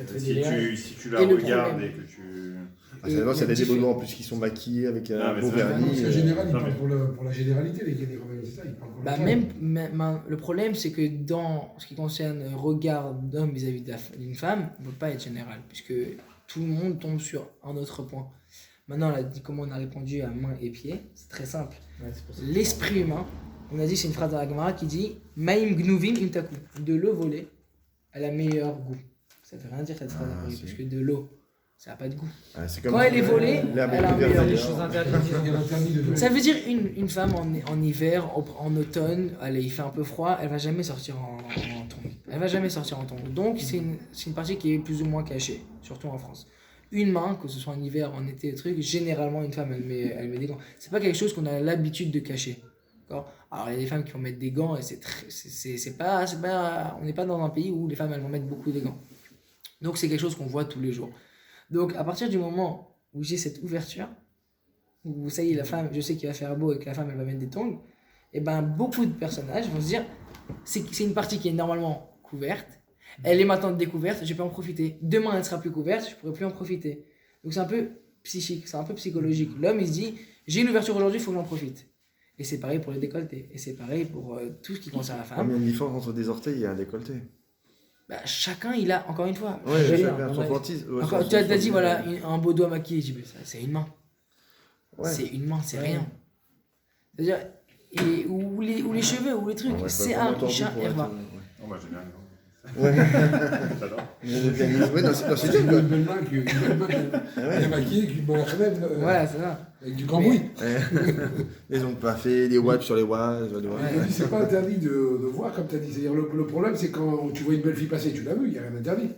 Si tu la Et le regardes problème- et que tu... Ah, c'est des beaux en plus qui sont maquillés avec Ah, un mais beau ça, vernis. Parce que général, il non, parle mais- pour la généralité, les Romains, c'est ça, il parle pour Bah la même, le problème, c'est que dans ce qui concerne le regard d'homme vis-à-vis d'une femme, on ne peut pas être général, puisque tout le monde tombe sur un autre point. Maintenant, on a dit comment on a répondu à main et pied, c'est très simple. Ouais, c'est pour ça que L'esprit humain, on a dit, c'est une phrase dans la Gemara qui dit Maïm gnuvim imtaku, de l'eau volée, elle a meilleur goût. Ça veut rien dire cette phrase, Ah, si. parce que de l'eau, ça n'a pas de goût. Ah, c'est Quand elle est volée, l'herbe elle a est un plus meilleur verte les goût. choses ailleurs. interdites. Il y a l'interdit de Ça veut dire une femme en hiver, en automne, allez, il fait un peu froid, elle va jamais sortir en tongs. Elle va jamais sortir en tongs. Donc c'est une partie qui est plus ou moins cachée, surtout en France. Une main, que ce soit en hiver, en été, truc, généralement une femme elle met des gants. C'est pas quelque chose qu'on a l'habitude de cacher. D'accord. Alors il y a des femmes qui vont mettre des gants et c'est pas, on n'est pas dans un pays où les femmes elles vont mettre beaucoup de gants. Donc c'est quelque chose qu'on voit tous les jours. Donc à partir du moment où j'ai cette ouverture, où ça y est, la femme, je sais qu'il va faire beau et que la femme elle va mettre des tongs, et ben beaucoup de personnages vont se dire c'est une partie qui est normalement couverte, elle est maintenant découverte, je peux en profiter. Demain elle sera plus couverte, je pourrai plus en profiter. Donc c'est un peu psychique, c'est un peu psychologique. L'homme il se dit j'ai une ouverture aujourd'hui, il faut que j'en profite. Et c'est pareil pour les décolletés, et c'est pareil pour tout ce qui concerne la Ah, femme. mais il y a une différence entre des orteils et un décolleté. Bah, chacun il a, encore une fois, Ouais, J'ai chacun bien, son ouais. fantaisie. Ouais, encore, son- tu as son- dit voilà, un beau doigt maquillé, je dis, mais ça, c'est une main. Ouais. C'est une main, c'est Ouais. rien. C'est-à-dire, ou les cheveux, ou les trucs, Ouais, c'est pas un vraiment Isha pour être, Herba. Oh, bah, j'ai bien. Ouais. J'adore. Ouais, non, c'est C'est bien, une quoi. belle main qui est maquillée, qui boit la crème, Voilà, c'est ça. avec du cambouis. Les ongles pas faits, les wipes sur les doigts. C'est pas interdit de voir, comme tu as dit. C'est-à-dire, le problème, c'est quand tu vois une belle fille passer, tu l'as vu, il n'y a rien d'interdit.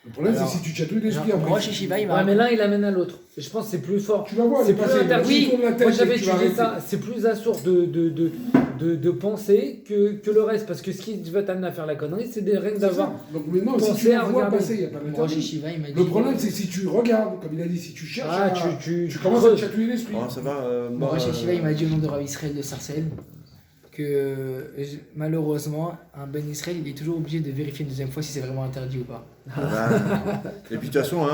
Le problème, Alors, c'est si tu chatouilles l'esprit Genre, après. Rosh Yeshiva, il Ouais, m'a mais l'un il amène à l'autre. Et je pense que c'est plus fort. Tu vas voir, C'est elle est plus passée, interdit. tu tournes la tête Moi et j'avais tu vas étudié arrêter. ça. C'est plus à source de penser que le reste. Parce que ce qui va t'amener à faire la connerie, c'est des règles C'est d'avoir. ça. Donc maintenant, si Pensez tu la à vois regarder. passer, il n'y a pas Rosh d'interdit. Yeshiva, il m'a dit. Le problème, c'est si tu regardes, comme il a dit, si tu cherches, Ah, tu tu commences à te creuses. chatouiller l'esprit. Oh, ça va. Bon, Rosh Yeshiva, il m'a dit au nom de Rav Israël de Sarcelles que malheureusement, un Ben Israël, il est toujours obligé de vérifier une deuxième fois si c'est vraiment interdit ou pas. Et puis de toute façon,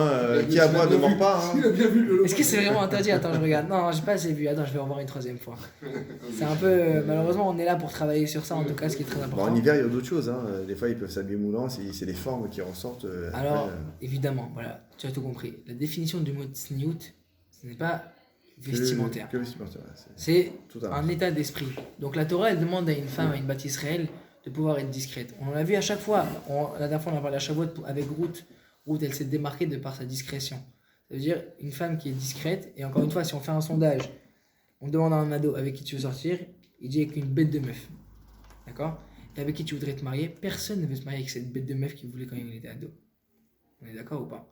qui à moi ne ment pas. hein. Il a bien vu le. Est-ce que c'est vraiment interdit? Attends, je regarde. Non, j'ai pas assez vu. Attends, je vais en voir une troisième fois. C'est un peu. Malheureusement, on est là pour travailler sur ça, en tout cas, ce qui est très Bon, important. en hiver, il y a d'autres choses. Hein. Des fois, ils peuvent s'habiller moulant, c'est les formes qui ressortent. Alors, après, évidemment, voilà, tu as tout compris. La définition du mot tsniout, ce n'est pas vestimentaire. Que vestimentaire, ouais, C'est tout à un état d'esprit. Donc la Torah, elle demande à une femme, à une bâtisse réelle, de pouvoir être discrète. On l'a vu à chaque fois. La dernière fois, on a parlé à Shavuot avec Ruth. Ruth, elle s'est démarquée de par sa discrétion. Ça veut dire une femme qui est discrète. Et encore une fois, si on fait un sondage, on demande à un ado avec qui tu veux sortir, il dit avec une bête de meuf. D'accord? Et avec qui tu voudrais te marier, personne ne veut se marier avec cette bête de meuf qu'il voulait quand il était ado. On est d'accord ou pas?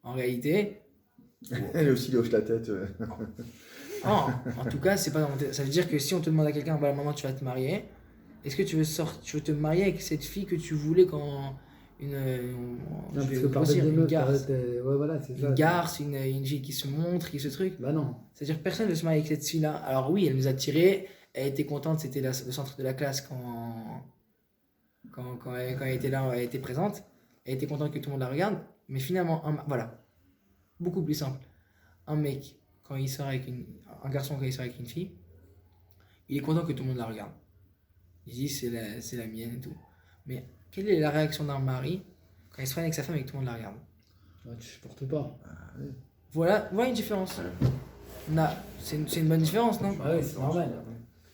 En réalité, Elle aussi, il hoche la tête. non, en tout cas, c'est pas dans mon ça veut dire que si on te demande à quelqu'un, voilà, maintenant tu vas te marier, est-ce que tu veux te marier avec cette fille que tu voulais quand Non, je parce vais que par grossir, des une meufs, garce, ouais, voilà, c'est ça. une garce, une fille qui se montre, qui se truc. Bah non. C'est-à-dire que personne ne veut se marier avec cette fille-là. Alors oui, elle nous a tirés, elle était contente, c'était le centre de la classe quand elle était là, elle était présente, elle était contente que tout le monde la regarde, mais finalement, voilà, beaucoup plus simple. Un mec, quand il sort avec un garçon, quand il sort avec une fille, il est content que tout le monde la regarde. Il dit c'est la mienne et tout. Mais quelle est la réaction d'un mari quand il se prend avec sa femme et que tout le monde la regarde? Ouais, tu supportes pas. Voilà une différence. C'est une bonne différence, non? Bah ouais, c'est normal.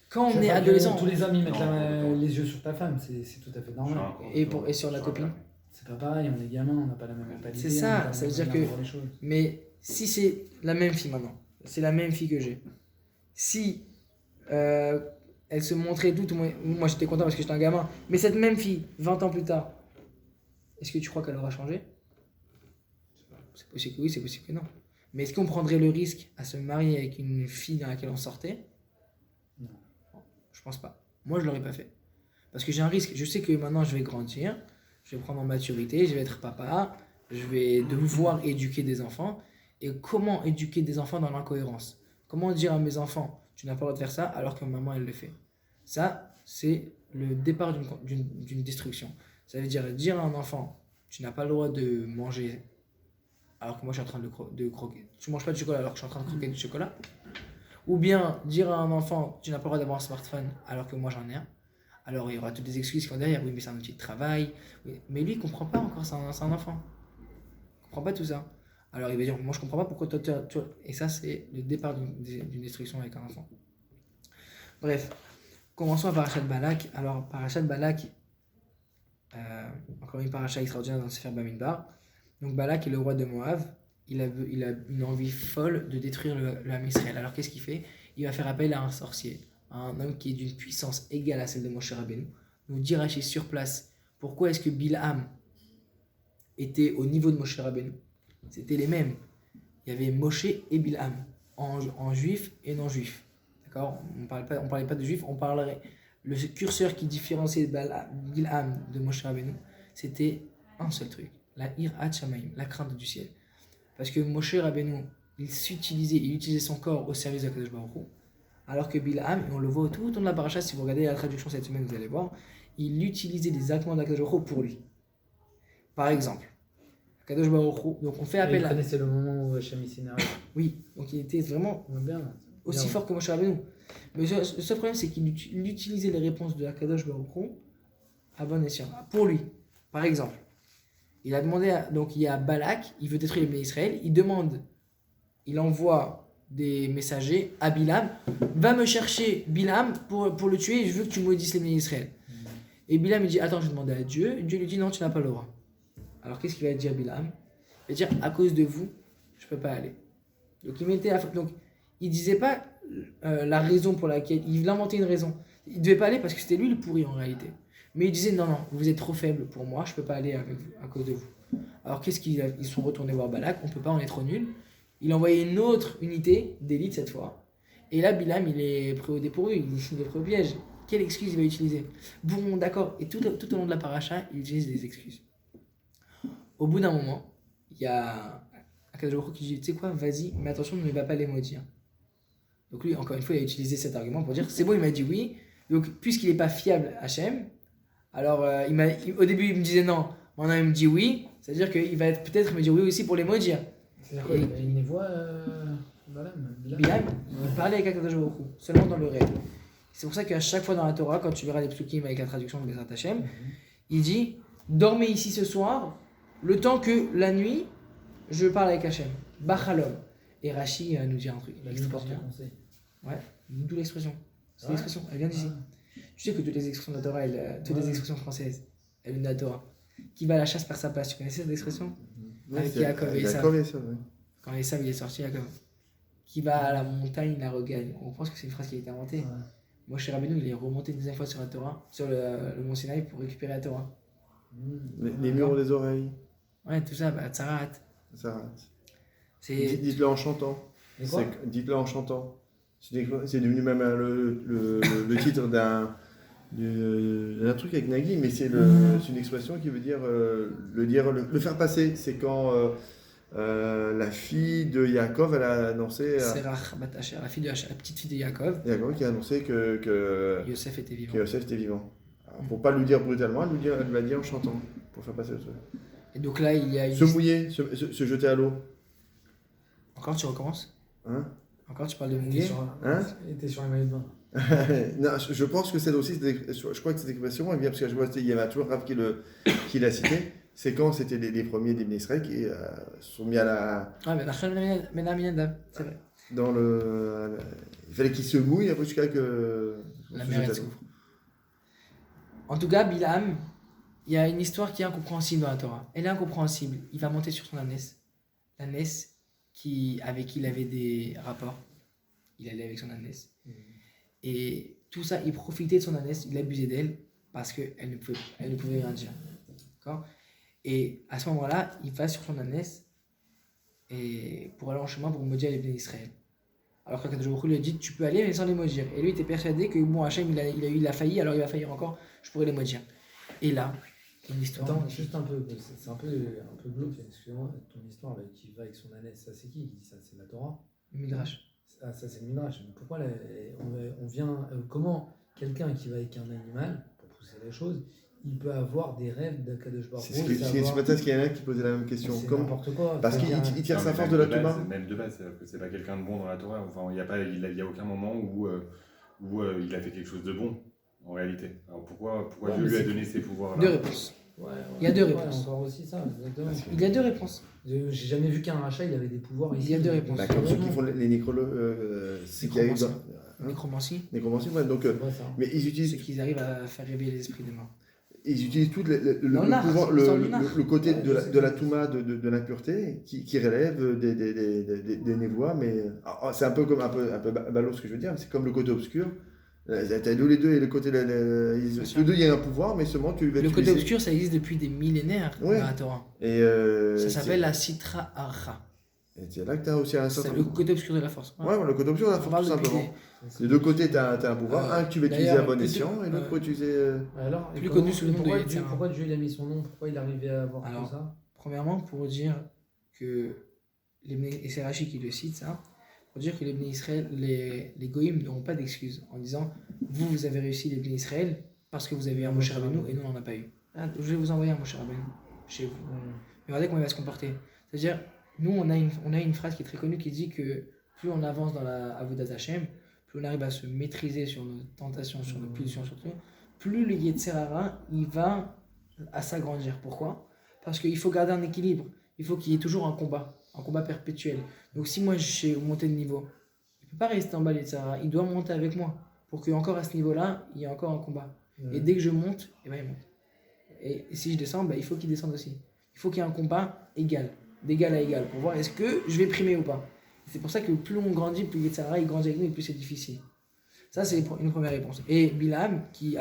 Quand on Je est veux pas que adolescent, tous les amis mettent Non. les yeux sur ta femme, c'est tout à fait normal. et sur la copine. C'est pas pareil, on est gamin, on n'a pas la même mentalité. C'est ça, on n'a pas ça la veut même dire manière que- de voir les choses. Mais si c'est la même fille maintenant, c'est la même fille que j'ai. Si elle se montrait tout, moi j'étais content parce que j'étais un gamin. Mais cette même fille, 20 ans plus tard, est-ce que tu crois qu'elle aura changé? C'est possible que oui, c'est possible que non. Mais est-ce qu'on prendrait le risque à se marier avec une fille dans laquelle on sortait? Non. Je pense pas. Moi je l'aurais pas fait. Parce que j'ai un risque. Je sais que maintenant je vais grandir, je vais prendre en maturité, je vais être papa, je vais devoir éduquer des enfants. Et comment éduquer des enfants dans l'incohérence? Comment dire à mes enfants, tu n'as pas le droit de faire ça alors que maman elle le fait? Ça, c'est le départ d'une destruction. Ça veut dire à un enfant, tu n'as pas le droit de manger alors que moi je suis en train de croquer. Tu manges pas de chocolat alors que je suis en train de croquer du chocolat. Ou bien dire à un enfant, tu n'as pas le droit d'avoir un smartphone alors que moi j'en ai un. Alors il y aura toutes des excuses qui vont derrière, oui mais c'est un outil de travail. Oui. Mais lui il comprend pas encore, c'est un enfant. Il comprend pas tout ça. Alors il va dire, moi je comprends pas pourquoi toi, tu vois. Et ça c'est le départ d'une destruction avec un enfant. Bref, commençons à Parashat Balak. Alors Parashat Balak, encore une paracha extraordinaire dans le Sefer Bamidbar. Donc Balak est le roi de Moab. Il a une envie folle de détruire le Ham Israël. Alors qu'est-ce qu'il fait? Il va faire appel à un sorcier, à un homme qui est d'une puissance égale à celle de Moshe Rabbeinu. Nous dit Rashi sur place pourquoi est-ce que Bilham était au niveau de Moshe Rabbeinu. C'était les mêmes. Il y avait Moshe et Bilham, en juif et non juif. D'accord? On parlait pas de juif, on parlerait. Le curseur qui différenciait Bilham de Moshe Rabbeinu, c'était un seul truc, la Hirat Shamayim, la crainte du ciel. Parce que Moshe Rabbeinu, il utilisait son corps au service de Kadosh Baruch Hu, alors que Bilham, et on le voit tout au long de la paracha, si vous regardez la traduction cette semaine, vous allez voir, il utilisait des actes de Kadosh Baruch Hu pour lui. Par exemple, Kadosh Baruch Hu, donc on fait appel Il à... connaissait le moment où Hachem s'est énervé. Oui, donc il était vraiment Bien. aussi fort que Moshe Rabbeinu. Mais le seul problème, c'est qu'il utilisait les réponses de Kadosh Baruch Hu à bon escient, pour lui. Par exemple, il a demandé, donc il y a Balak, il veut détruire les bénis Israël, il envoie des messagers à Bilham, va me chercher Bilham pour le tuer, je veux que tu maudisses les bénis Israël. Et Bilham il dit, attends, je vais demander à Dieu, et Dieu lui dit, non, tu n'as pas le droit. Alors qu'est-ce qu'il va dire Bilham? Il va dire, à cause de vous, je ne peux pas aller. Donc il disait pas la raison pour laquelle, il inventait une raison. Il ne devait pas aller parce que c'était lui le pourri en réalité. Mais il disait, non, vous êtes trop faible pour moi, je ne peux pas aller avec vous, à cause de vous. Alors qu'est-ce ils sont retournés voir Balak, on ne peut pas, on est trop nuls. Il a envoyé une autre unité d'élite cette fois. Et là, Bilham, il est pris au dépourvu, il est pris au piège. Quelle excuse il va utiliser? Bon, d'accord. Et tout au long de la paracha, il utilise des excuses. Au bout d'un moment, il y a Akadosh Baruch Hu qui dit, tu sais quoi, vas-y, mais attention, ne va pas les maudire. Donc lui, encore une fois, il a utilisé cet argument pour dire, c'est bon, il m'a dit oui. Donc, puisqu'il n'est pas fiable, Hachem, alors au début, il me disait non, maintenant il me dit oui, c'est-à-dire qu'il va peut-être me dire oui aussi pour les maudire. C'est-à-dire quoi, il a une voix Bilham, il parlait avec Akadosh Baruch Hu, seulement dans le rêve. C'est pour ça qu'à chaque fois dans la Torah, quand tu verras les psukim avec la traduction de Bezrat Hachem, il dit, dormez ici ce soir, le temps que la nuit, je parle avec Hachem. Bachalom. Et Rashi nous dit un truc extraordinaire. Ouais, d'où l'expression. C'est l'expression, elle vient d'ici. Tu sais que toutes les expressions de la Torah, toutes les expressions françaises, elles viennent de la Torah. Qui va à la chasse perd sa place. Tu connaissais cette expression? Avec Yaakov et Esav. Quand Esav il est sorti, Yaakov. Qui va à la montagne, il la regagne. On pense que c'est une phrase qui a été inventée. Moi, chez Rabbeinu, il est remonté une deuxième fois sur la Torah, sur le mont Sinaï pour récupérer la Torah. Les murs des oreilles. Ouais, tout ça, Tsarat. Ça rate. C'est... Dites-le en chantant. Dites-le en chantant. C'est devenu même le titre d'un truc avec Nagui, mais c'est une expression qui veut dire le faire passer. C'est quand la fille de Yaakov, elle a annoncé. Serach Bat Asher, la petite fille de Yaakov. Yaakov qui a annoncé que Yosef était vivant. Que Yosef était vivant. Alors, pour pas lui dire brutalement, elle l'a dit en chantant, pour faire passer le truc. Et donc là, il y a... Se mouiller, se jeter à l'eau. Encore, tu recommences? Hein? Encore, tu parles de mouiller? Il était sur les maillots de bain. Non, je pense que c'est aussi, je crois que cette expression, elle vient parce que je vois qu'il y avait toujours Rav qui l'a cité. C'est quand c'était les premiers des Israël qui sont mis à la. Ah, mais c'est vrai. Dans le. Il fallait qu'ils se mouillent après jusqu'à que. La mer elle s'ouvre. En tout cas, Bilham, il y a une histoire qui est incompréhensible dans la Torah. Elle est incompréhensible. Il va monter sur son ânesse. L'ânesse avec qui il avait des rapports. Il allait avec son ânesse. Et tout ça, il profitait de son ânesse, il abusait d'elle parce qu'elle ne pouvait rien dire. D'accord? Et à ce moment-là, il va sur son ânesse et pour aller en chemin pour maudire les bénis Israël. Alors qu'Akadosh Baruch Hu lui a dit, tu peux aller mais sans les maudire. Et lui était persuadé que bon, Hachem, il a failli, alors il va faillir encore, je pourrais les maudire. Et là, une histoire. Attends, juste un peu, c'est un peu glauque, excusez-moi, ton histoire là, qui va avec son ânesse, ça c'est qui dit ça? C'est la Torah? Le Midrash. Ah, ça c'est le Midrash. Mais pourquoi on vient, comment quelqu'un qui va avec un animal, pour pousser les choses, il peut avoir des rêves d'Akadosh Baruch C'est Hu, ce que ce matin, il y en a qui posait la même question. c'est Comme, n'importe quoi. parce qu'il C'est-à-dire, il tire Non, sa mais force même de la base, Touma. Même de base, c'est-à-dire que c'est pas quelqu'un de bon dans la Torah. Enfin, il y a aucun moment où il a fait quelque chose de bon, en réalité. Alors pourquoi Ouais, Dieu mais lui a c'est- donné ces pouvoirs-là? Deux réponses. ouais, Il y a deux ouais, réponses. encore aussi ça, exactement. Il y a deux réponses. J'ai jamais vu qu'un rachat, il avait des pouvoirs ici. Il y a deux réponses. Bah, comme ceux qui font les nécrologues, c'est qu'il y a eu dans. Nécromancie, Nécromancie, ouais, donc, C'est vrai, ça. mais ils c'est utilisent, qu'ils arrivent à faire réveiller les esprits des morts. ils utilisent tout Dans l'art, pouvoir, c'est dans l'art. le côté Ouais, de je sais de la que- Touma, de l'impureté, qui relève des névois, mais c'est un peu comme un peu ballot ce que je veux dire, mais c'est comme le côté obscur. T'as tous les deux et le côté, tous les deux il y a un pouvoir, mais seulement tu vas Le côté utiliser. obscur, ça existe depuis des millénaires Ouais. dans la Torah. Et Ça s'appelle la Sitra Archa. et c'est là que tu as aussi un C'est certain. le côté obscur de la force. Ouais, le côté obscur, là, On parle tout depuis simplement. Les deux côtés, tu as un pouvoir, un que tu vas utiliser d'ailleurs, à bon les escient deux, et l'autre pour utiliser. Alors, Plus et connu sous le nom de pourquoi Yetzirah. pourquoi Dieu il a mis son nom? Pourquoi il arrivait à avoir Alors, tout ça? Premièrement, pour dire que et c'est Rachi qui le cite ça, pour dire que les Bnei Israël, les Goïms n'auront pas d'excuses en disant vous avez réussi les Bnei Israël parce que vous avez eu un Moshe Rabbeinu et nous on n'en a pas eu. Ah, je vais vous envoyer un Moshe Rabbeinu chez vous. Mais regardez comment il va se comporter. C'est-à-dire, nous on a une phrase qui est très connue qui dit que plus on avance dans la Avodat Hashem, plus on arrive à se maîtriser sur nos tentations, sur nos pulsions surtout, plus le Yetzer Hara il va à s'agrandir. Pourquoi? Parce qu'il faut garder un équilibre. Il faut qu'il y ait toujours un combat perpétuel. Donc si moi je sais monter de niveau, il ne peut pas rester en bas de Yetzer Hara, il doit monter avec moi pour qu'encore à ce niveau-là, il y ait encore un combat. Et dès que je monte, eh ben, il monte. Et si je descends, il faut qu'il descende aussi. Il faut qu'il y ait un combat égal, d'égal à égal, pour voir est-ce que je vais primer ou pas. C'est pour ça que plus on grandit, plus Yetzer Hara il grandit avec nous et plus c'est difficile. Ça, c'est une première réponse. Et Bilam, qui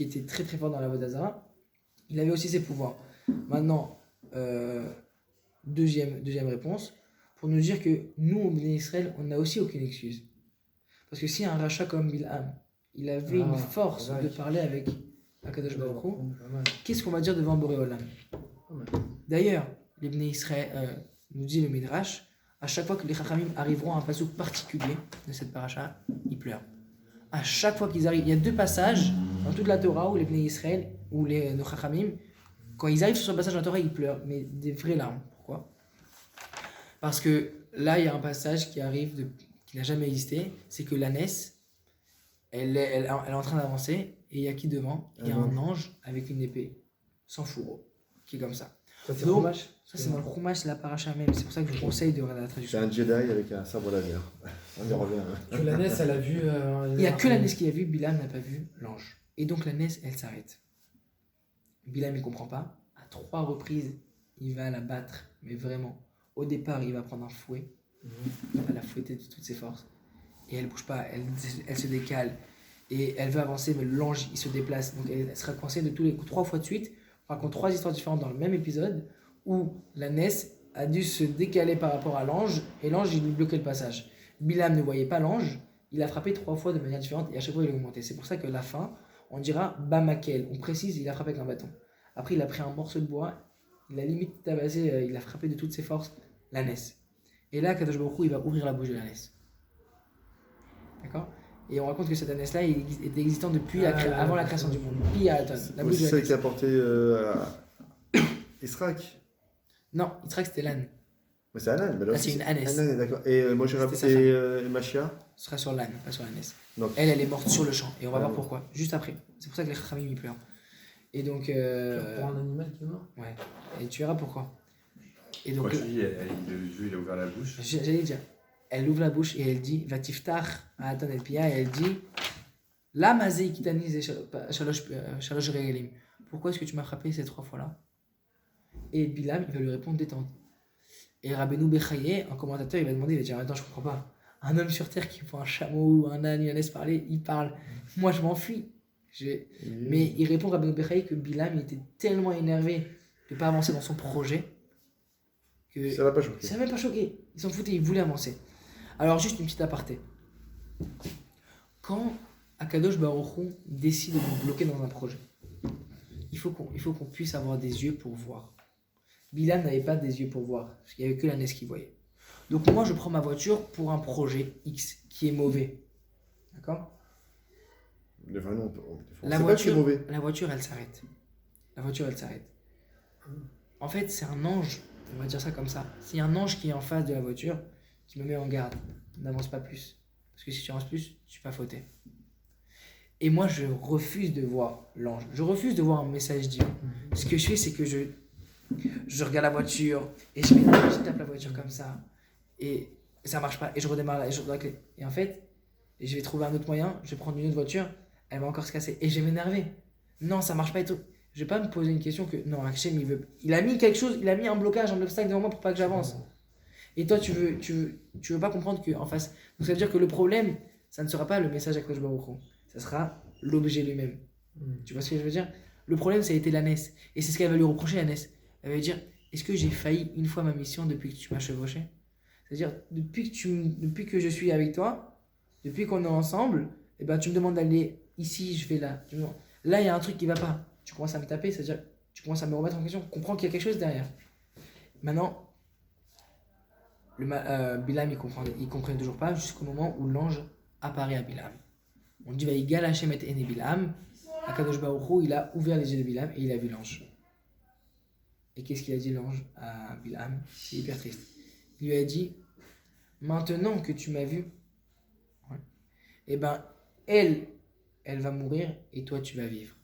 était très très fort dans la Avodah Zarah, il avait aussi ses pouvoirs. Maintenant, deuxième réponse, pour nous dire que nous, au Bnei Israël, on n'a aussi aucune excuse. Parce que si un rachat comme Bilam, il avait une force de parler avec Akadosh Baruch Hu, qu'est-ce qu'on va dire devant Boré Olam? D'ailleurs, les Bnei Israël, nous dit le Midrash, à chaque fois que les Chachamim arriveront à un passage particulier de cette paracha, ils pleurent. À chaque fois qu'ils arrivent, il y a deux passages dans toute la Torah où les Bnei Israël, ou nos Chachamim, quand ils arrivent sur ce passage de la Torah, ils pleurent, mais des vraies larmes. Pourquoi? Parce que là, il y a un passage qui arrive, qui n'a jamais existé, c'est que l'ânesse, elle est en train d'avancer, et il y a qui devant? Il y a un ange avec une épée, sans fourreau, qui est comme ça. Ça, c'est Donc, Chumash. Ça, c'est dans le Chumash, c'est la paracha même. C'est pour ça que je vous conseille de regarder la C'est traduction. un Jedi avec un sabre laser. On y revient. Que la NES, elle a vu. Il n'y a que l'ânesse qui a vu, Bilam n'a pas vu l'ange. Et donc l'ânesse, elle s'arrête. Bilam, il ne comprend pas. À 3 reprises, il va la battre, mais vraiment. Au départ, il va prendre un fouet. Il va la fouetter de toutes ses forces. Et elle ne bouge pas, elle se décale. Et elle veut avancer, mais l'ange, il se déplace. Donc elle sera coincée de 3 fois de suite. On raconte 3 histoires différentes dans le même épisode où l'ânesse a dû se décaler par rapport à l'ange et l'ange, il lui bloquait le passage. Bilam ne voyait pas l'ange, il a frappé 3 fois de manière différente et à chaque fois il a augmenté. C'est pour ça que la fin, on dira Bamakel. On précise, il a frappé avec un bâton. Après, il a pris un morceau de bois, il a limite tabassé, il a frappé de toutes ses forces l'ânesse. Et là, Kadosh Baruch Hu, il va ouvrir la bouche de l'ânesse. D'accord? Et on raconte que cette ânesse-là il était existant depuis avant la création du monde. Pi Alaton. La bouche de C'est celle l'ânesse. qui a porté Israq. Non, Yitzhak c'était l'âne. Mais c'est un âne. Là, c'est une ânesse. Un âne, d'accord. Et moi, j'ai C'était sa rappelé Machia. Ce sera sur l'âne, pas sur l'ânesse. Donc- Elle est morte sur le champ. Et on va voir pourquoi, juste après. C'est pour ça que les Chachamim y pleurent. Et donc. Pour un animal qui est mort. Ouais. Et tu verras pourquoi. Et donc. Quand je dis, le jeu, il a ouvert la bouche. J'allais dire. Elle ouvre la bouche et elle dit Vatiftar à Atan el Pia et elle dit La mazé kitani ze shalosh regelim. Pourquoi est-ce que tu m'as frappé ces 3 fois-là? Et Bilam, il va lui répondre détente. Et Rabbeinu Bechaye, un commentateur, il va demander, il va dire attends, je comprends pas. Un homme sur terre qui voit un chameau ou un âne, il laisse parler, il parle. Moi, je m'enfuis. Mais il répond Rabbeinu Bechaye que Bilam il était tellement énervé de ne pas avancer dans son projet que Ça l'a pas choqué. ça l'a même pas choqué. Il s'en foutait, il voulait avancer. Alors, juste une petite aparté. Quand Akadosh Baruch Hu décide de nous bloquer dans un projet, il faut qu'on puisse avoir des yeux pour voir. Bilam n'avait pas des yeux pour voir, parce qu'il n'y avait que l'ânesse qui voyait. Donc moi, je prends ma voiture pour un projet X qui est mauvais. D'accord? Enfin, non, on La sait pas que c'est mauvais. La voiture, elle s'arrête. La voiture, elle s'arrête. En fait, c'est un ange, on va dire ça comme ça. C'est un ange qui est en face de la voiture qui me met en garde. N'avance pas plus. Parce que si tu avances plus, tu vas fauter. Et moi, je refuse de voir l'ange. Je refuse de voir un message divin. Ce que je fais, c'est que je regarde la voiture et je tape la voiture comme ça. Et ça marche pas. Et je redémarre là et je redonne la clé. Et en fait, je vais trouver un autre moyen. Je vais prendre une autre voiture. Elle va encore se casser. Et je vais m'énerver. Non, ça marche pas et tout. Je vais pas me poser une question que non, Hachem, il a mis quelque chose, il a mis un blocage, un obstacle devant moi pour pas que j'avance. Et toi, tu veux pas comprendre qu'en face. Donc ça veut dire que le problème, ça ne sera pas le message à Kadosh Baruch Hu. Ça sera l'objet lui-même. Tu vois ce que je veux dire? Le problème, ça a été la NES. Et c'est ce qu'elle va lui reprocher, la NES. Elle va lui dire, est-ce que j'ai failli une fois ma mission depuis que tu m'as chevauché? C'est-à-dire, depuis que je suis avec toi, depuis qu'on est ensemble, eh ben, tu me demandes d'aller ici, je vais là. Là, il y a un truc qui va pas. Tu commences à me taper, c'est-à-dire, tu commences à me remettre en question. Comprends qu'il y a quelque chose derrière. Maintenant, Bilam, il comprenait toujours pas jusqu'au moment où l'ange apparaît à Bilam. On dit, Vaïgal Hashem et Ene Bilam. Akadosh Baruch Hu, il a ouvert les yeux de Bilam et il a vu l'ange. Et qu'est-ce qu'il a dit l'ange à Bilam? C'est hyper triste. Il lui a dit, maintenant que tu m'as vu, eh ben, elle va mourir et toi tu vas vivre.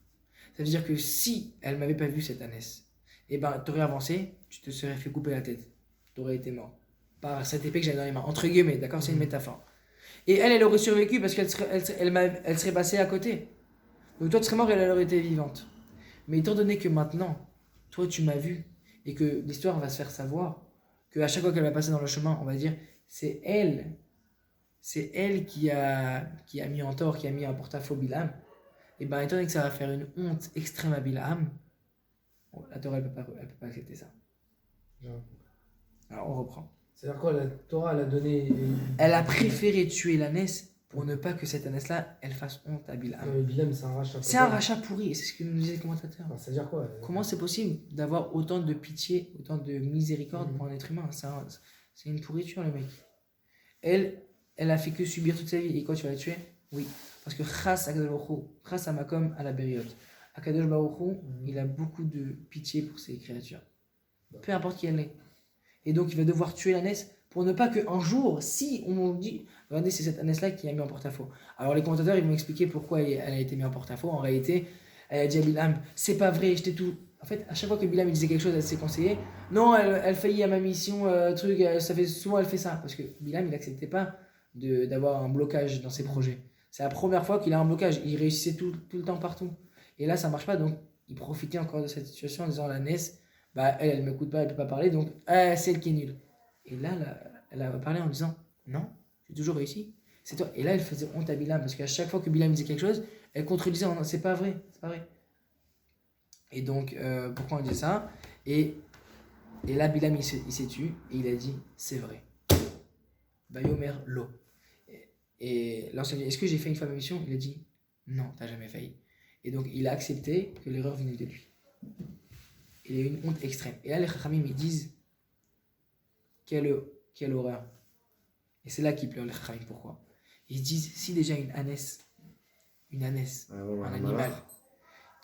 Ça veut dire que si elle m'avait pas vu cette ânesse, eh ben, tu aurais avancé, tu te serais fait couper la tête. Tu aurais été mort. Par cette épée que j'avais dans les mains. Entre guillemets, d'accord? C'est une métaphore. Et elle aurait survécu parce qu'elle serait passée à côté. Donc toi, tu serais mort et elle aurait été vivante. Mais étant donné que maintenant, toi, tu m'as vu et que l'histoire va se faire savoir, qu'à chaque fois qu'elle va passer dans le chemin, on va dire, c'est elle qui a mis en tort, qui a mis en porte-à-faux Bilam. Et bien, étant donné que ça va faire une honte extrême à Bilam, la Torah, elle peut pas accepter ça. Alors, on reprend. C'est-à-dire quoi, la Torah, elle a donné... Elle a préféré tuer l'ânesse pour ne pas que cette ânesse-là, elle fasse honte à Bilam. Bilam, c'est un rachat. C'est un rachat pourri, et c'est ce que nous disaient les commentateurs. Alors, c'est-à-dire quoi Comment c'est possible d'avoir autant de pitié, autant de miséricorde pour un être humain? C'est une pourriture, le mec. Elle a fait que subir toute sa vie. Et quoi, tu vas la tuer? Oui. Parce que Chas Akadosh Baruch Hu, Chas Amakom à la Bériot. Akadosh Baruch Hu, il a beaucoup de pitié pour ses créatures. Peu importe qui elle est. Et donc, il va devoir tuer l'ânesse pour ne pas qu'un jour, si on dit, regardez, c'est cette ânesse-là qui a mis en porte-à-faux. Alors, les commentateurs, ils vont expliquer pourquoi elle a été mise en porte-à-faux. En réalité, elle a dit à Bilam, c'est pas vrai, j'étais tout. En fait, à chaque fois que Bilam il disait quelque chose à ses conseillers, non, elle faillit à ma mission, ça fait souvent elle fait ça. Parce que Bilam, il n'acceptait pas d'avoir un blocage dans ses projets. C'est la première fois qu'il a un blocage. Il réussissait tout le temps partout. Et là, ça marche pas. Donc, il profitait encore de cette situation en disant la NES, bah, elle m'écoute pas, elle peut pas parler. Donc, c'est elle qui est nulle. Et là, elle a parlé en disant, non, j'ai toujours réussi. C'est toi. Et là, elle faisait honte à Bilam. Parce qu'à chaque fois que Bilam disait quelque chose, elle contredisait, non, c'est pas vrai. C'est pas vrai. Et donc, pourquoi on dit ça? Et là, Bilam, il s'est tué. Et il a dit, c'est vrai. Bayomer lo. Et lorsqu'il dit, est-ce que j'ai fait une fois ma mission? Il a dit, non, t'as jamais failli. Et donc, il a accepté que l'erreur venait de lui. Il a eu une honte extrême. Et là, les Chachamim, ils disent, quelle horreur. Et c'est là qu'ils pleurent, les Chachamim. Pourquoi? Ils disent, si déjà une ânesse, un animal,